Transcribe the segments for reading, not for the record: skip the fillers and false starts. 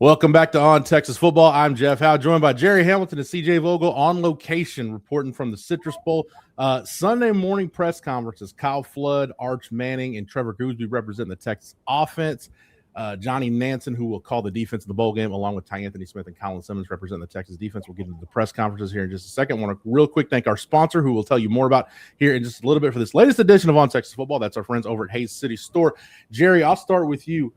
Welcome back to On Texas Football. I'm Jeff Howe, joined by Gerry Hamilton and CJ Vogel on location, reporting from the Citrus Bowl. Sunday morning press conferences. Kyle Flood, Arch Manning, and Trevor Goosby representing the Texas offense. Johnny Nansen, who will call the defense of the bowl game, along with Ty Anthony Smith and Colin Simmons representing the Texas defense. We'll get into the press conferences here in just a second. I want to real quick thank our sponsor, who we'll tell you more about here in just a little bit for this latest edition of On Texas Football. That's our friends over at Hayes City Store. Gerry, I'll start with you.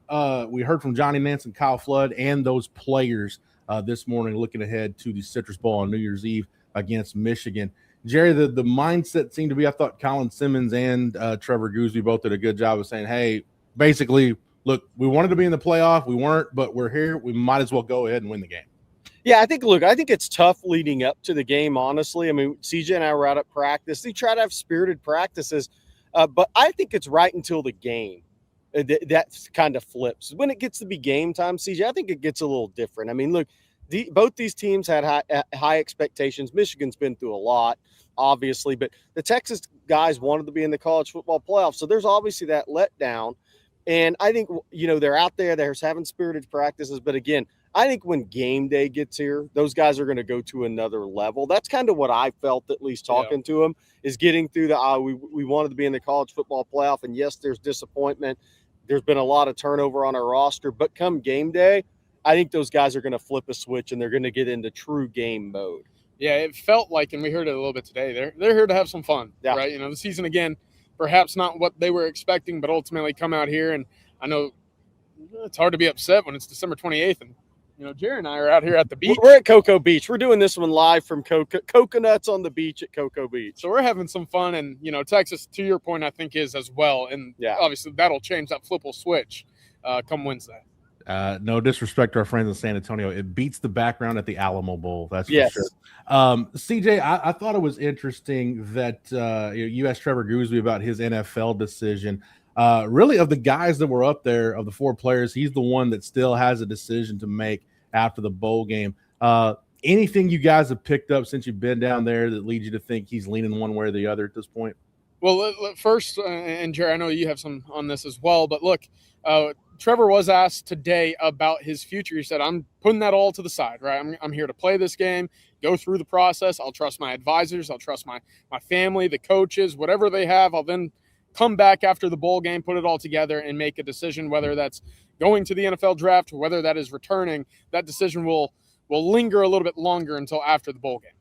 We heard from Johnny Nansen, Kyle Flood, and those players this morning looking ahead to the Citrus Bowl on New Year's Eve against Michigan. Gerry, the mindset seemed to be, I thought Colin Simmons and Trevor Goosby both did a good job of saying, hey, basically, look, we wanted to be in the playoff. We weren't, but we're here. We might as well go ahead and win the game. Yeah, I think it's tough leading up to the game, honestly. I mean, CJ and I were out at practice. They try to have spirited practices, but I think it's right until the game. That kind of flips. When it gets to be game time, CJ, I think it gets a little different. I mean, look, both these teams had high expectations. Michigan's been through a lot, obviously, but the Texas guys wanted to be in the college football playoff, so there's obviously that letdown. And I think, they're out there, they're having spirited practices. But again, I think when game day gets here, those guys are going to go to another level. That's kind of what I felt, at least talking to them, is getting through we wanted to be in the college football playoff. And yes, there's disappointment. There's been a lot of turnover on our roster. But come game day, I think those guys are going to flip a switch and they're going to get into true game mode. Yeah, it felt like, and we heard it a little bit today, they're here to have some fun, right? The season, again, perhaps not what they were expecting, but ultimately come out here. And I know it's hard to be upset when it's December 28th. And, Gerry and I are out here at the beach. We're at Cocoa Beach. We're doing this one live from Coconuts on the beach at Cocoa Beach. So we're having some fun. And, Texas, to your point, I think is as well. And obviously that'll change. That flip will switch come Wednesday. No disrespect to our friends in San Antonio. It beats the background at the Alamo Bowl. That's for sure. CJ, I thought it was interesting that you asked Trevor Goosby about his NFL decision. Really, of the guys that were up there, of the four players, he's the one that still has a decision to make after the bowl game. Anything you guys have picked up since you've been down there that leads you to think he's leaning one way or the other at this point? Well, first, and Gerry, I know you have some on this as well, but look, Trevor was asked today about his future. He said, I'm putting that all to the side, right? I'm here to play this game, go through the process. I'll trust my advisors. I'll trust my family, the coaches, whatever they have. I'll then come back after the bowl game, put it all together, and make a decision, whether that's going to the NFL draft, whether that is returning. That decision will linger a little bit longer until after the bowl game.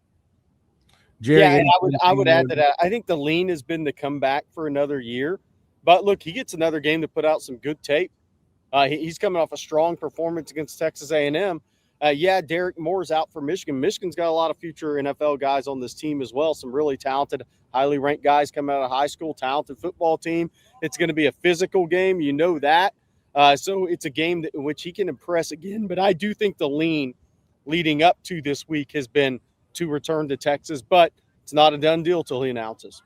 Gerry, and I would add that I think the lean has been to come back for another year. But look, he gets another game to put out some good tape. He's coming off a strong performance against Texas A&M. Derek Moore's out for Michigan. Michigan's got a lot of future NFL guys on this team as well. Some really talented, highly ranked guys coming out of high school, talented football team. It's going to be a physical game. You know that. So it's a game in which he can impress again. But I do think the lean leading up to this week has been to return to Texas. But it's not a done deal till he announces.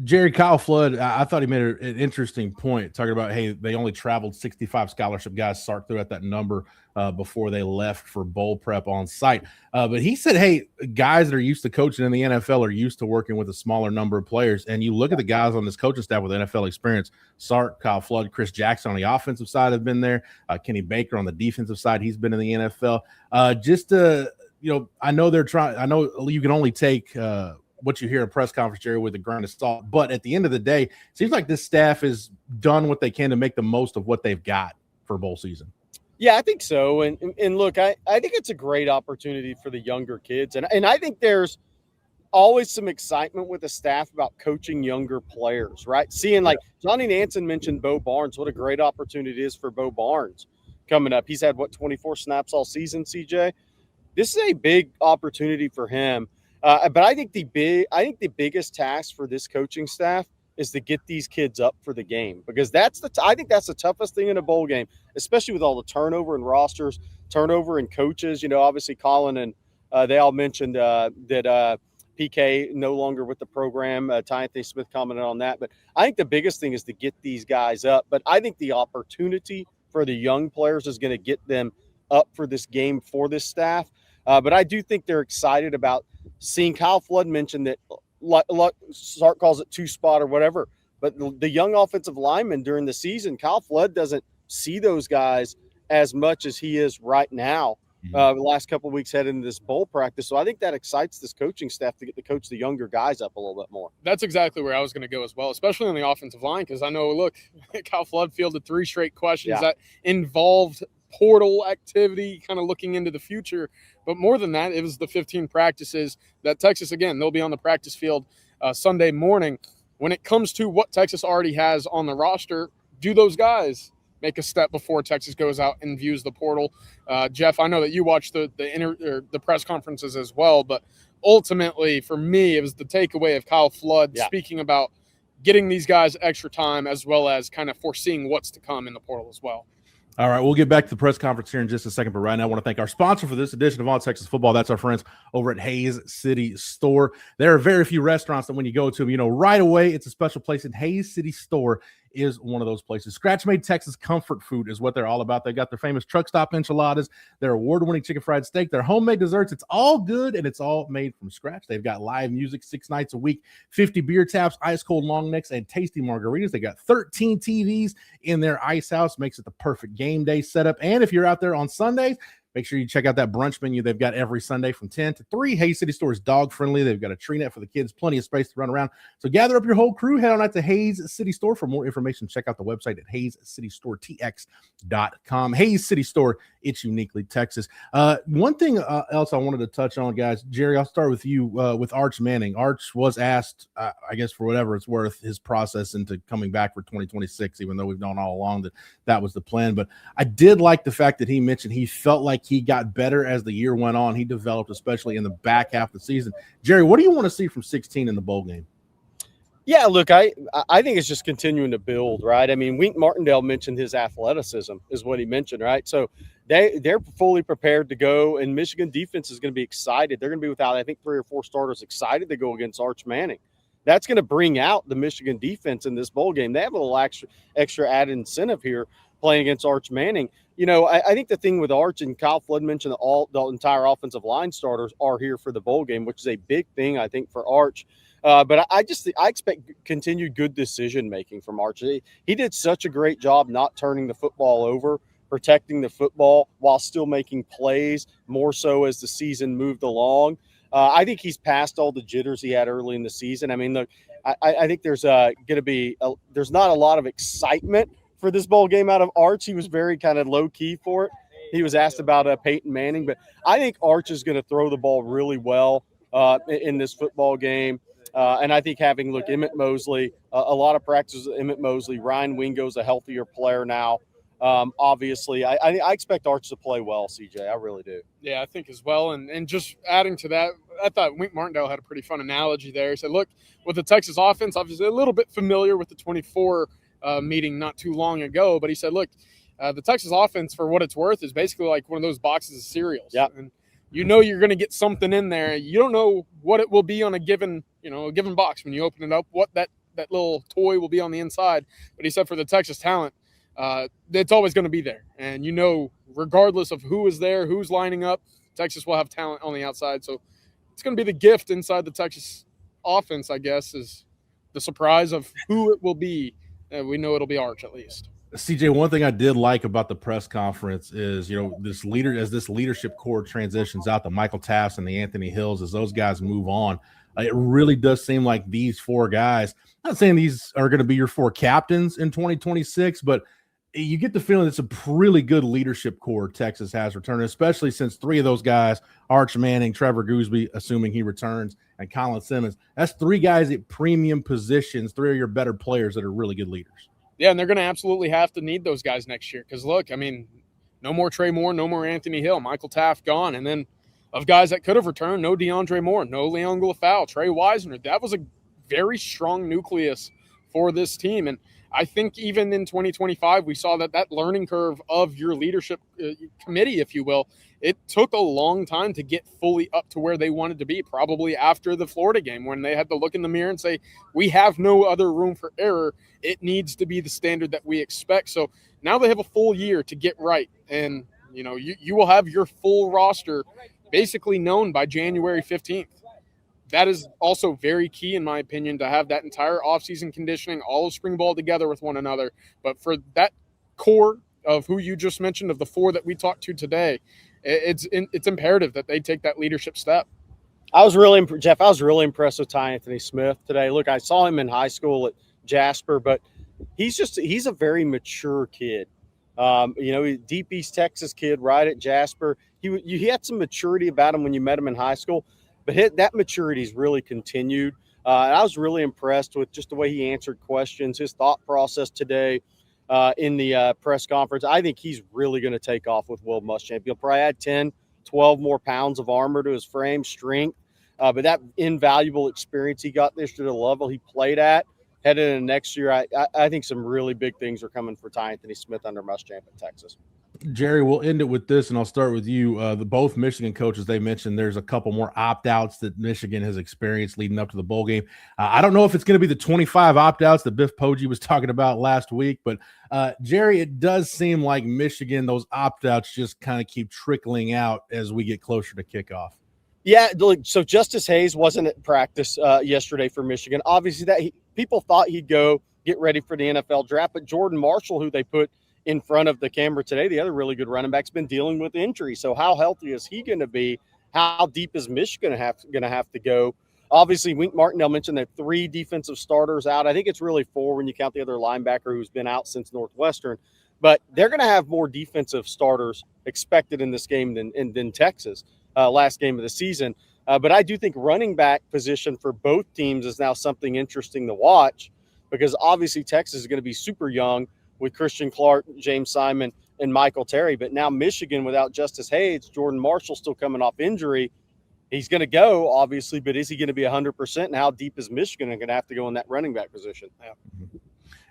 Gerry, Kyle Flood, I thought he made an interesting point talking about, hey, they only traveled 65 scholarship guys. Sark threw out that number before they left for bowl prep on site. But he said, hey, guys that are used to coaching in the NFL are used to working with a smaller number of players. And you look at the guys on this coaching staff with NFL experience, Sark, Kyle Flood, Chris Jackson on the offensive side have been there. Kenny Baker on the defensive side, he's been in the NFL. I know they're trying – I know you can only take what you hear in press conference, Gerry, with a grain of salt. But at the end of the day, it seems like this staff has done what they can to make the most of what they've got for bowl season. Yeah, I think so. And look, I think it's a great opportunity for the younger kids. And I think there's always some excitement with the staff about coaching younger players, right? Seeing, like Johnny Nansen mentioned Bo Barnes, what a great opportunity it is for Bo Barnes coming up. He's had, 24 snaps all season, CJ? This is a big opportunity for him. But I think the biggest task for this coaching staff is to get these kids up for the game, because I think that's the toughest thing in a bowl game, especially with all the turnover in rosters, turnover in coaches. Obviously Colin and they all mentioned that PK no longer with the program. Ty Anthony Smith commented on that. But I think the biggest thing is to get these guys up. But I think the opportunity for the young players is going to get them up for this game for this staff. But I do think they're excited about seeing Kyle Flood mention that Sark calls it two-spot or whatever. But the young offensive linemen during the season, Kyle Flood doesn't see those guys as much as he is right now. The last couple of weeks heading into this bowl practice. So I think that excites this coaching staff to get to coach the younger guys up a little bit more. That's exactly where I was going to go as well, especially on the offensive line, because I know, look, Kyle Flood fielded 3 straight questions that involved portal activity, kind of looking into the future. But more than that, it was the 15 practices that Texas, again, they'll be on the practice field Sunday morning. When it comes to what Texas already has on the roster, do those guys make a step before Texas goes out and views the portal? Jeff, I know that you watched the press conferences as well, but ultimately for me, it was the takeaway of Kyle Flood speaking about getting these guys extra time as well as kind of foreseeing what's to come in the portal as well. All right, we'll get back to the press conference here in just a second, but right now I want to thank our sponsor for this edition of On Texas Football. That's our friends over at Hays City Store. There are very few restaurants that when you go to them, right away it's a special place, and Hays City Store is one of those places. Scratch-made Texas comfort food is what they're all about. They got their famous truck stop enchiladas, their award-winning chicken fried steak, their homemade desserts. It's all good, and it's all made from scratch. They've got live music 6 nights a week, 50 beer taps, ice-cold long necks, and tasty margaritas. They got 13 TVs in their ice house. Makes it the perfect game day setup. And if you're out there on Sundays, make sure you check out that brunch menu they've got every Sunday from 10 to 3. Hays City Store is dog-friendly. They've got a tree net for the kids, plenty of space to run around. So gather up your whole crew, head on out to Hays City Store. For more information, check out the website at hayscitystoretx.com. Hays City Store, it's uniquely Texas. One thing else I wanted to touch on, guys. Gerry, I'll start with you with Arch Manning. Arch was asked, I guess for whatever it's worth, his process into coming back for 2026, even though we've known all along that was the plan. But I did like the fact that he mentioned he felt like he got better as the year went on. He developed, especially in the back half of the season. Gerry, what do you want to see from 16 in the bowl game? Yeah, look, I think it's just continuing to build, right? I mean, Wink Martindale mentioned his athleticism is what he mentioned, right? So they're fully prepared to go, and Michigan defense is going to be excited. They're going to be without, I think, 3 or 4 starters excited to go against Arch Manning. That's going to bring out the Michigan defense in this bowl game. They have a little extra added incentive here playing against Arch Manning. I think the thing with Arch, and Kyle Flood mentioned that the entire offensive line starters are here for the bowl game, which is a big thing, I think, for Arch. But I expect continued good decision-making from Arch. He did such a great job not turning the football over, protecting the football while still making plays, more so as the season moved along. I think he's past all the jitters he had early in the season. I mean, look, I think there's going to be there's not a lot of excitement for this bowl game out of Arch. He was very kind of low-key for it. He was asked about Peyton Manning, but I think Arch is going to throw the ball really well in this football game. And I think having, Emmett Mosley, a lot of practice with Emmett Mosley. Ryan Wingo's a healthier player now. Obviously, I expect Arch to play well, CJ. I really do. Yeah, I think as well. And just adding to that, I thought Wink Martindale had a pretty fun analogy there. He said, look, with the Texas offense, obviously a little bit familiar with the 24 meeting not too long ago, but he said, look, the Texas offense, for what it's worth, is basically like one of those boxes of cereals. Yeah. And you're going to get something in there. You don't know what it will be on a given box when you open it up, what that little toy will be on the inside. But he said for the Texas talent, it's always going to be there. And regardless of who is there, who's lining up, Texas will have talent on the outside. So it's going to be the gift inside the Texas offense, I guess, is the surprise of who it will be. We know it'll be Arch at least. CJ, one thing I did like about the press conference is, this leadership core transitions out to Michael Taft and the Anthony Hills, as those guys move on, it really does seem like these 4 guys, I'm not saying these are going to be your 4 captains in 2026, but you get the feeling it's a really good leadership core Texas has returned, especially since 3 of those guys, Arch Manning, Trevor Goosby, assuming he returns, and Colin Simmons. That's 3 guys at premium positions, 3 of your better players that are really good leaders. Yeah, and they're going to absolutely have to need those guys next year because, look, I mean, no more Trey Moore, no more Anthony Hill, Michael Taft gone. And then of guys that could have returned, no DeAndre Moore, no Leon Glafau, Trey Wisner. That was a very strong nucleus for this team. And I think even in 2025, we saw that learning curve of your leadership committee, if you will, it took a long time to get fully up to where they wanted to be, probably after the Florida game when they had to look in the mirror and say, we have no other room for error. It needs to be the standard that we expect. So now they have a full year to get right. And, you will have your full roster basically known by January 15th. That is also very key, in my opinion, to have that entire offseason conditioning, all of spring ball together with one another. But for that core of who you just mentioned, of the 4 that we talked to today, it's imperative that they take that leadership step. Jeff, I was really impressed with Ty Anthony Smith today. Look, I saw him in high school at Jasper, but he's a very mature kid. Deep East Texas kid, right at Jasper. He had some maturity about him when you met him in high school, but that maturity's really continued. And I was really impressed with just the way he answered questions, his thought process today in the press conference. I think he's really going to take off with World Muschamp. He'll probably add 10, 12 more pounds of armor to his frame, strength. But that invaluable experience he got this to the level he played at, headed into next year, I think some really big things are coming for Ty Anthony Smith under Muschamp at Texas. Gerry, we'll end it with this, and I'll start with you. Both Michigan coaches, they mentioned there's a couple more opt-outs that Michigan has experienced leading up to the bowl game. I don't know if it's going to be the 25 opt-outs that Biff Poggi was talking about last week, but Gerry, it does seem like Michigan, those opt-outs just kind of keep trickling out as we get closer to kickoff. Yeah, so Justice Hayes wasn't at practice yesterday for Michigan. Obviously, people thought he'd go get ready for the NFL draft, but Jordan Marshall, who they put in front of the camera today, the other really good running back, has been dealing with injury. So how healthy is he going to be? How deep is Michigan going to have to go? Obviously, Wink Martindale mentioned that 3 defensive starters out. I think it's really 4 when you count the other linebacker who's been out since Northwestern. But they're going to have more defensive starters expected in this game than Texas last game of the season. But I do think running back position for both teams is now something interesting to watch, because obviously Texas is going to be super young with Christian Clark, James Simon, and Michael Terry. But now Michigan, without Justice Hayes, Jordan Marshall still coming off injury. He's going to go, obviously, but is he going to be 100%? And how deep is Michigan going to have to go in that running back position? Yeah.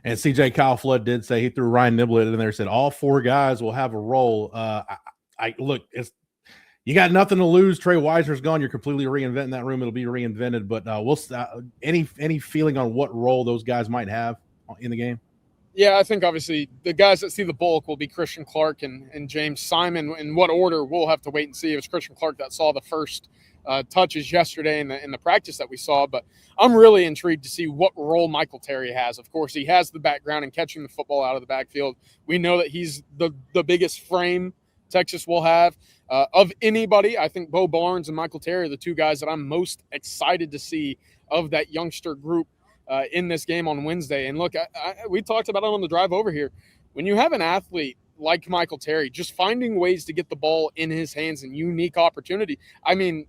And CJ Kyle Flood did say, he threw Ryan Niblett in there, said all 4 guys will have a role. Look, you got nothing to lose. Trey Weiser's gone. You're completely reinventing that room. It'll be reinvented. But any feeling on what role those guys might have in the game? Yeah, I think obviously the guys that see the bulk will be Christian Clark and James Simon. In what order, we'll have to wait and see. It was Christian Clark that saw the first touches yesterday in the practice that we saw. But I'm really intrigued to see what role Michael Terry has. Of course, he has the background in catching the football out of the backfield. We know that he's the biggest frame Texas will have. Of anybody, I think Bo Barnes and Michael Terry are the 2 guys that I'm most excited to see of that youngster group in this game on Wednesday. And look, we talked about it on the drive over here. When you have an athlete like Michael Terry, just finding ways to get the ball in his hands and unique opportunity, I mean,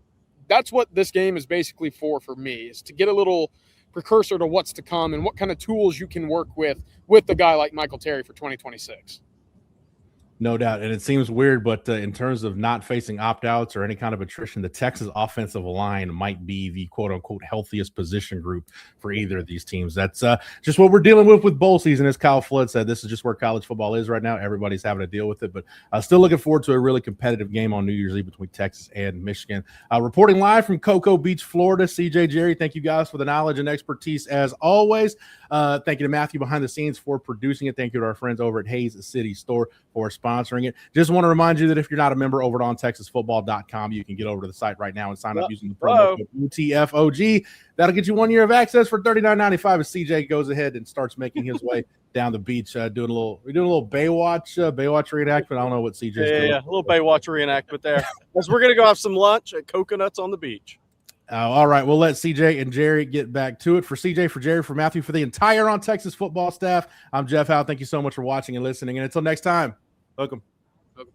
that's what this game is basically for me, is to get a little precursor to what's to come and what kind of tools you can work with a guy like Michael Terry for 2026. No doubt. And it seems weird, but in terms of not facing opt-outs or any kind of attrition, the Texas offensive line might be the quote-unquote healthiest position group for either of these teams. That's just what we're dealing with bowl season. As Kyle Flood said, this is just where college football is right now. Everybody's having to deal with it, but still looking forward to a really competitive game on New Year's Eve between Texas and Michigan. Reporting live from Cocoa Beach, Florida, CJ, Gerry, thank you guys for the knowledge and expertise as always. Thank you to Matthew behind the scenes for producing it. Thank you to our friends over at Hayes City Store for sponsoring it. Just want to remind you that if you're not a member over at ontexasfootball.com, you can get over to the site right now and sign up using the promo code UTFOG. That'll get you 1 year of access for $39.95 as CJ goes ahead and starts making his way down the beach, doing a little Baywatch reenactment. I don't know what CJ's doing. Yeah, a little Baywatch reenactment there. As we're gonna go have some lunch at Coconuts on the beach. All right, we'll let CJ and Gerry get back to it. For CJ, for Gerry, for Matthew, for the entire On Texas football staff, I'm Jeff Howe. Thank you so much for watching and listening. And until next time, welcome.